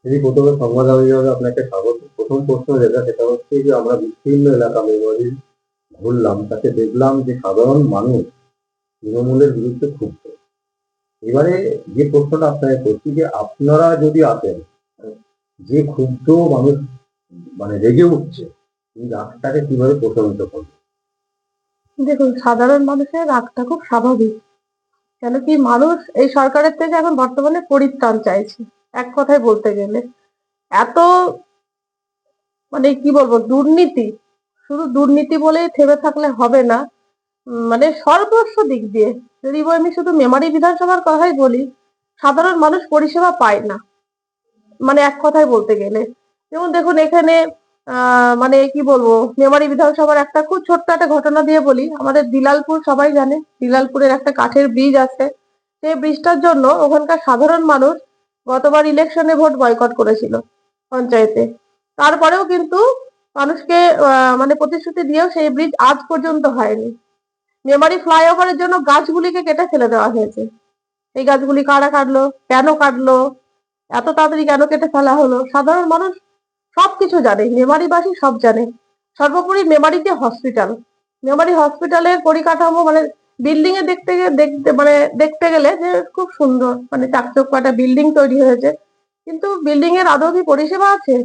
যদি প্রথমে সংবাদ হিসাবে আপনাকে স্বাগত। প্রথম প্রশ্ন যেটা সেটা হচ্ছে যে আমরা বিস্তীর্ণ এলাকা মেমারি ঘুরলাম, তাতে দেখলাম যে সাধারণ মানুষ তৃণমূলের বিরুদ্ধে ক্ষুব্ধ। এবারে যে প্রশ্নটা আপনাকে করছি যে আপনারা যদি আসেন, যে ক্ষুব্ধ মানুষ মানে রেগে উঠছে, এই রাগটাকে কিভাবে প্রশমিত করবে? দেখুন, সাধারণ মানুষের রাগটা খুব স্বাভাবিক। কেন কি, মানুষ এই সরকারের থেকে এখন বর্তমানে পরিত্রাণ চাইছে। এক কথায় বলতে গেলে এত মানে কি বলবো, দুর্নীতি, শুধু দুর্নীতি বলেই থেমে থাকলে হবে না। মানে সর্বস্ব দিক দিয়ে যদি আমি শুধু মেমারি বিধানসভার কথাই বলি, সাধারণ মানুষ পরিষেবা পায় না। মানে এক কথায় বলতে গেলে, যেমন দেখুন এখানে মানে কি বলবো, মেমারি বিধানসভার একটা খুব ছোট্ট একটা ঘটনা দিয়ে বলি। আমাদের দিলালপুর সবাই জানে, দিলালপুরের একটা কাঠের ব্রিজ আছে। সেই ব্রিজটার জন্য ওখানকার সাধারণ মানুষ গতবার ইলেকশনে ভোট বয়কট করেছিল পঞ্চায়েতে। তারপরেও কিন্তু মানুষকে মানে প্রতিশ্রুতি দিয়েও সেই ব্রিজ আজ পর্যন্ত হয়নি। মেমারি ফ্লাইওভারের জন্য গাছগুলিকে কেটে ফেলে দেওয়া হয়েছে। এই গাছগুলি কারা কাটলো, কেন কাটলো, এত তাড়াতাড়ি কেন কেটে ফেলা হলো? সাধারণ মানুষ সবকিছু জানে, মেমারিবাসী সব জানে। সর্বোপরি মেমারিতে হসপিটাল, মেমারি হসপিটালের পরিকাঠামো মানে বিল্ডিং এ দেখতে গেলে যে খুব সুন্দর, মানে চাকচক্য একটা বিল্ডিং তৈরি হয়েছে, কিন্তু বিল্ডিং এর আদৌ কি পরিষেবা আছে?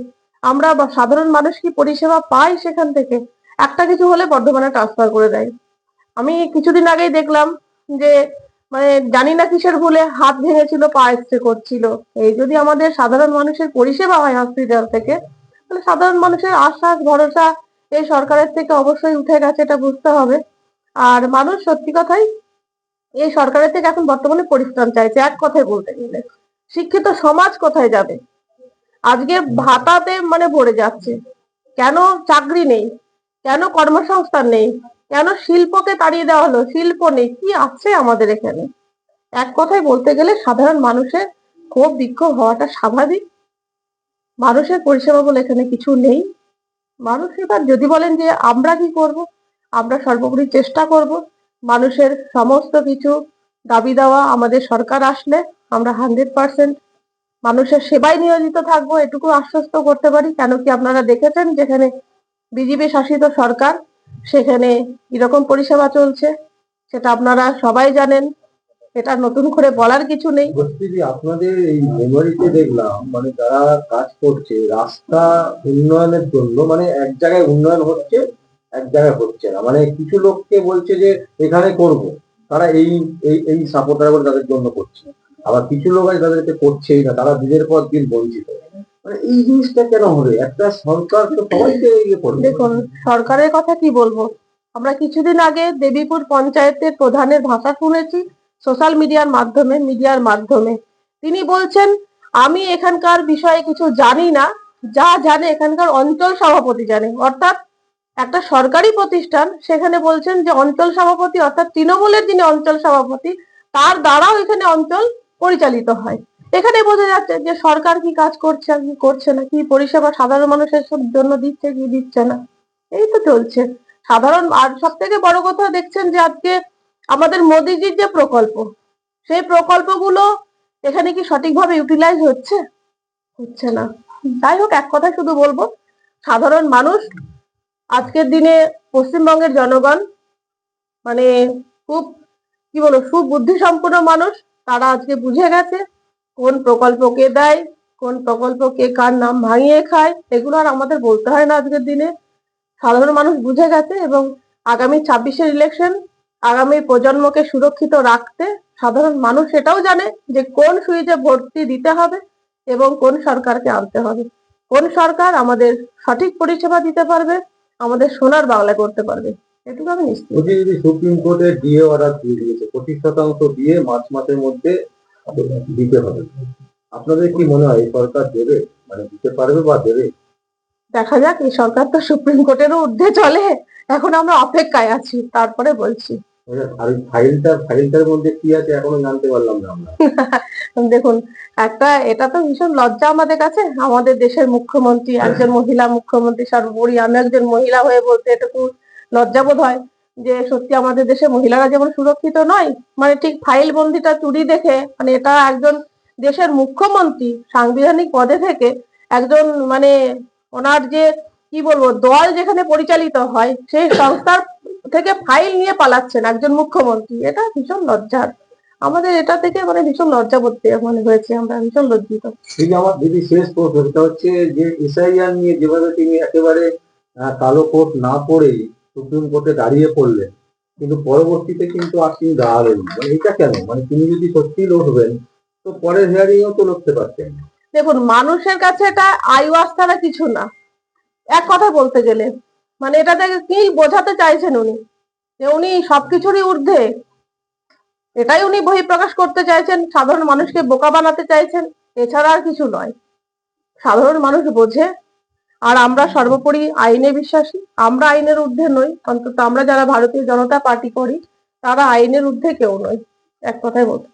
আমরা সাধারণ মানুষ কি পরিষেবা পাই সেখান থেকে? একটা কিছু হলে বর্ধমানে ট্রান্সফার করে দেয়। আমি কিছুদিন আগেই দেখলাম যে মানে জানি না কিসের ভুলে হাত ভেঙেছিল, পা এক্সরে করছিল। এই যদি আমাদের সাধারণ মানুষের পরিষেবা হয় হসপিটাল থেকে, তাহলে সাধারণ মানুষের আশ্বাস ভরসা এই সরকারের থেকে অবশ্যই উঠে গেছে, এটা বুঝতে হবে। আর মানুষ সত্যি কথাই এই সরকারের থেকে এখন বর্তমানে পরিত্রাণ চাইছে। এক কথায় বলতে গেলে শিক্ষিত সমাজ কোথায় যাবে? আজকে ভাতাতে মানে ভরে যাচ্ছে। কেন চাকরি নেই? কেন কর্মসংস্থান নেই? কেন শিল্পকে তাড়িয়ে দেওয়া হলো? শিল্প নেই, কি আছে আমাদের এখানে? এক কথায় বলতে গেলে সাধারণ মানুষের ক্ষোভ বিক্ষোভ হওয়াটা স্বাভাবিক। মানুষের পরিষেবা বলে এখানে কিছু নেই। মানুষ এবার যদি বলেন যে আমরা কি করব, আমরা সর্বোপরি চেষ্টা করব মানুষের সমস্ত কিছু দাবি দেওয়া আমাদের সরকার আসলে আমরা 100% মানুষের সেবায় নিয়োজিত থাকবো, এটুকু আশ্বস্ত করতে পারি। কেন কি, আপনারা দেখেছেন যেখানে বিজেপি শাসিত সরকার, সেখানে কিরকম পরিষেবা চলছে সেটা আপনারা সবাই জানেন। এটা নতুন করে বলার কিছু নেই। বলছি যে আপনাদের এই মেমোরিতে দেখলাম মানে যারা কাজ করছে রাস্তা উন্নয়নের জন্য, মানে এক জায়গায় উন্নয়ন হচ্ছে, এক জায়গায় হচ্ছে না, মানে কিছু লোককে বলছে যে এখানে করব, তারা এই এই এই সাপোর্টার বলে তাদের জন্য করছে। আবার কিছু লোক আছে তাদেরকে করছেই না, তারা দিনের পর দিন বঞ্চিত। মানে এই জিনিসটা কেন হবে? একটা সরকার তো সবাইকে ইয়ে করবে। দেখুন, সরকারের কথা কি বলবো, আমরা কিছুদিন আগে দেবীপুর পঞ্চায়েতের প্রধানের ভাষা শুনেছি সোশ্যাল মিডিয়ার মাধ্যমে। তিনি বলছেন, আমি এখানকার বিষয়ে কিছু জানি না, যা জানে এখানকার অঞ্চল সভাপতি জানে। অর্থাৎ একটা সরকারি প্রতিষ্ঠান, সেখানে বলছেন যে অঞ্চল সভাপতি অর্থাৎ তৃণমূলের যিনি অঞ্চল সভাপতি, তার দ্বারাও এখানে অঞ্চল পরিচালিত হয়। এখানে বোঝা যাচ্ছে যে সরকার কি কাজ করছে আর কি করছে না, কি পরিষেবা সাধারণ মানুষের জন্য দিচ্ছে কি দিচ্ছে না, এই তো চলছে সাধারণ। আর সব থেকে বড় কথা দেখছেন যে আজকে আমাদের মোদিজির যে প্রকল্প, সেই প্রকল্পগুলো এখানে কি সঠিকভাবে ইউটিলাইজ হচ্ছে? হচ্ছে না। যাই হোক, এক কথা শুধু বলবো, সাধারণ মানুষ আজকের দিনে পশ্চিমবঙ্গের জনগণ মানে খুব কি বলবো, সুবুদ্ধি সম্পন্ন মানুষ। তারা আজকে বুঝে গেছে কোন প্রকল্প কে দেয়, কোন প্রকল্প কে কার নাম ভাঙিয়ে খায়, এগুলো আর আমাদের বলতে হয় না। আজকের দিনে সাধারণ মানুষ বুঝে গেছে, এবং আগামী 26-এর ইলেকশন, আগামী প্রজন্মকে সুরক্ষিত রাখতে সাধারণ মানুষ এটাও জানে যে কোন সুইচে ভোটটি দিতে হবে এবং কোন সরকারকে আনতে হবে, কোন সরকার আমাদের সঠিক পরিষেবা দিতে পারবে, আমাদের সোনার বাংলা করতে পারবে, এটুকু আমি নিশ্চিত। বলছি যদি সুপ্রিম কোর্টে ডিএ অর্ডার দিয়ে দিয়েছে 25% দিয়ে মার্চ মাসের মধ্যে দিতে হবে, আপনাদের কি মনে হয় এই সরকার দেবে, মানে দিতে পারবে বা দেবে? দেখা যাক, এই সরকার তো সুপ্রিম কোর্টেরও ঊর্ধ্বে চলে, এখন আমরা অপেক্ষায় আছি, তারপরে বলছি। আর ওই ফাইলটার মধ্যে কি আছে এখনো জানতে পারলাম না আমরা। দেখুন, একটা এটা তো ভীষণ লজ্জা আমাদের কাছে, আমাদের দেশের মুখ্যমন্ত্রী, একজন মহিলা মুখ্যমন্ত্রী, সর্বোপরি আমি একজন মহিলা হয়ে বলতে এটুকু লজ্জাবোধ হয় যে সত্যি আমাদের দেশে মহিলারা যেমন সুরক্ষিত নয়, মানে ঠিক ফাইল বন্দিটা চুরি দেখে, মানে এটা একজন দেশের মুখ্যমন্ত্রী সাংবিধানিক পদে থেকে একজন মানে ওনার যে কি বলবো দল যেখানে পরিচালিত হয় সেই সংস্থার থেকে ফাইল নিয়ে পালাচ্ছেন একজন মুখ্যমন্ত্রী, এটা ভীষণ লজ্জার। আমাদের এটা থেকে মানে ভীষণ লজ্জা করতে মানে হয়েছে, আমরা ভীষণ লজ্জিত। এই যে আমার দিদি শেষ প্রশ্ন, সেটা হচ্ছে যে এসআইআর নিয়ে যেভাবে তিনি একেবারে কালো কোট না পরেই সুপ্রিম কোর্টে দাঁড়িয়ে পড়লেন, কিন্তু পরবর্তীতে কিন্তু আর তিনি দাঁড়ালেন না। মানে এটা কেন? মানে তিনি যদি সত্যি লড়বেন তো পরের হিয়ারিংও তো লড়তে পারতেন। দেখুন, মানুষের কাছে এটা আইওয়াজ ছাড়া কিছু না, এক কথা বলতে গেলে। মানে এটা থেকে কি বোঝাতে চাইছেন উনি, যে উনি সবকিছুরই ঊর্ধ্বে, এটাই উনি বহিঃপ্রকাশ করতে চাইছেন, সাধারণ মানুষকে বোকা বানাতে চাইছেন, এছাড়া আর কিছু নয়। সাধারণ মানুষ বোঝে, আর আমরা সর্বোপরি আইনে বিশ্বাসী, আমরা আইনের ঊর্ধ্বে নই, অন্তত আমরা যারা ভারতীয় জনতা পার্টি করি তারা আইনের ঊর্ধ্বে কেউ নয়, এক কথায় বলতে